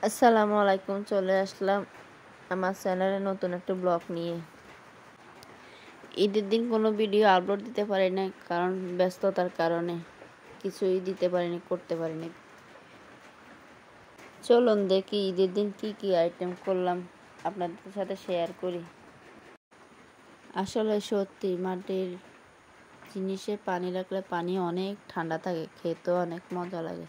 আসসালামু আলাইকুম। চলে আসলাম আমার চ্যানেলে নতুন একটা ব্লগ নিয়ে। ঈদের দিন কোনো ভিডিও আপলোড দিতে পারি না, কারণ ব্যস্ততার কারণে কিছুই দিতে পারিনি, করতে পারিনি। চলুন দেখি ঈদের দিন কি কি আইটেম করলাম, আপনাদের সাথে শেয়ার করি। আসলে সত্যি মাটির জিনিসে পানি রাখলে পানি অনেক ঠান্ডা থাকে, খেতেও অনেক মজা লাগে,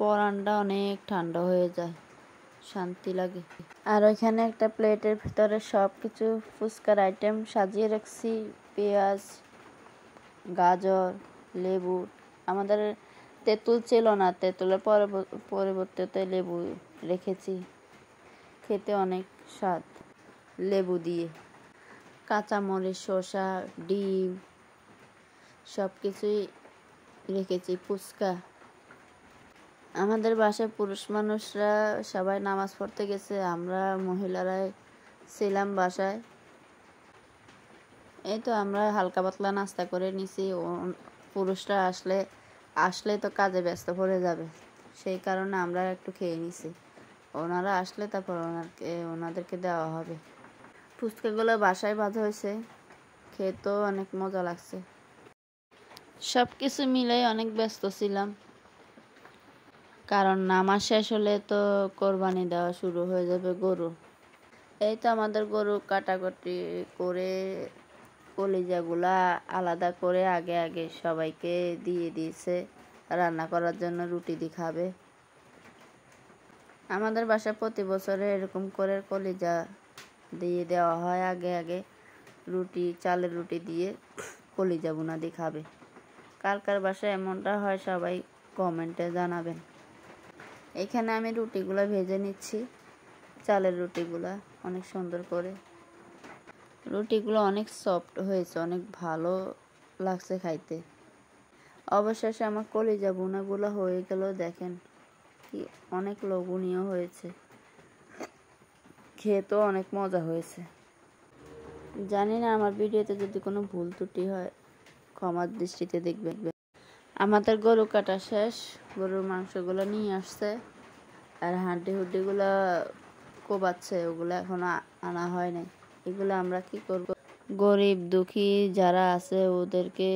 পরানটা অনেক ঠান্ডা হয়ে যায়, শান্তি লাগে। আর ওইখানে একটা প্লেটের ভিতরে সব কিছু ফুচকার আইটেম সাজিয়ে রাখছি। পেঁয়াজ, গাজর, লেবু। আমাদের তেঁতুল ছিল না, তেঁতুলের পরিবর্তে লেবু রেখেছি, খেতে অনেক স্বাদ লেবু দিয়ে। কাঁচামরিচ, শসা, ডিম সব কিছুই রেখেছি। ফুচকা। আমাদের বাসায় পুরুষ মানুষরা সবাই নামাজ পড়তে গেছে, আমরা মহিলারাই ছিলাম বাসায়। এই তো আমরা হালকা পাতলা নাস্তা করে নিছি। পুরুষরা আসলে তো কাজে ব্যস্ত পড়ে যাবে, সেই কারণে আমরা একটু খেয়ে নিছি। ওনারা আসলে তারপর ওনাদেরকে দেওয়া হবে। ফুচকাগুলো বাসায় ভাজা হয়েছে, খেতেও অনেক মজা লাগছে। সব কিছু মিলাই অনেক ব্যস্ত ছিলাম, কারণ নামাজ শেষ হলে তো কোরবানি দেওয়া শুরু হয়ে যাবে গরু। এই তো আমাদের গরু কাটাকুটি করে কলিজাগুলা আলাদা করে আগে সবাইকে দিয়ে দিয়েছে রান্না করার জন্য, রুটি দিয়ে খাবে। আমাদের বাসায় প্রতি বছরে এরকম করে কলিজা দিয়ে দেওয়া হয় আগে রুটি, চালের রুটি দিয়ে কলিজা বোনা দিয়ে খাবে। কার কার বাসায় এমনটা হয় সবাই কমেন্টে জানাবেন। এখানে আমি রুটিগুলো ভেজে নিচ্ছি, চালের রুটিগুলা অনেক সুন্দর করে। রুটিগুলো অনেক সফট হয়েছে, অনেক ভালো লাগছে খাইতে। অবশেষে আমার কলিজা বোনাগুলো হয়ে গেল, দেখেন কি অনেক লোভনীয় হয়েছে, খেতেও অনেক মজা হয়েছে। জানি না আমার ভিডিওতে যদি কোনো ভুল ত্রুটি হয় ক্ষমার দৃষ্টিতে দেখবেন। আমাদের গরু কাটা শেষ, গরুর মাংসগুলো নিয়ে আসছে, আর হাড্ডিগুলো কোবাচ্ছে, ওগুলো এখনো আনা হয় নাই। এগুলো আমরা কি করব, গরিব দুঃখী যারা আছে ওদেরকে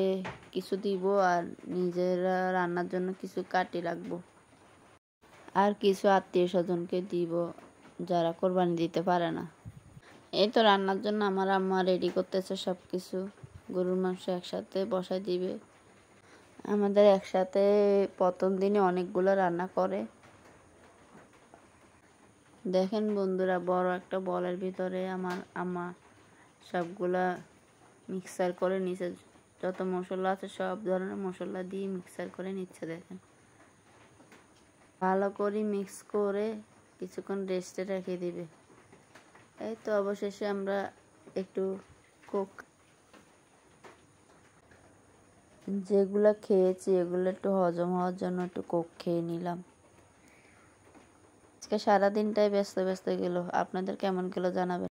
কিছু দিব, আর নিজেরা রান্নার জন্য কিছু কাটি রাখবো, আর কিছু আত্মীয় স্বজনকে দিব যারা কোরবানি দিতে পারে না। এই তো রান্নার জন্য আমার আম্মা রেডি করতেছে সব কিছু। গরুর মাংস একসাথে বসাই দিবে। আমাদের একসাথে প্রথম দিনে অনেকগুলো রান্না করে। দেখেন বন্ধুরা, বড় একটা বলের ভিতরে আমার আম্মা সবগুলা মিক্সার করে নিচ্ছে, যত মশলা আছে সব ধরনের মশলা দিয়ে মিক্সার করে নিচ্ছে। দেখেন ভালো করে মিক্স করে কিছুক্ষণ রেস্টে রেখে দিবে। এই তো অবশেষে আমরা একটু কোক যেগুলা খেয়েছি এগুলো একটু হজম হওয়ার জন্য একটু কোক খেয়ে নিলাম। আজকে সারাদিনটাই ব্যস্ত গেল। আপনাদের কেমন গেল জানাবেন।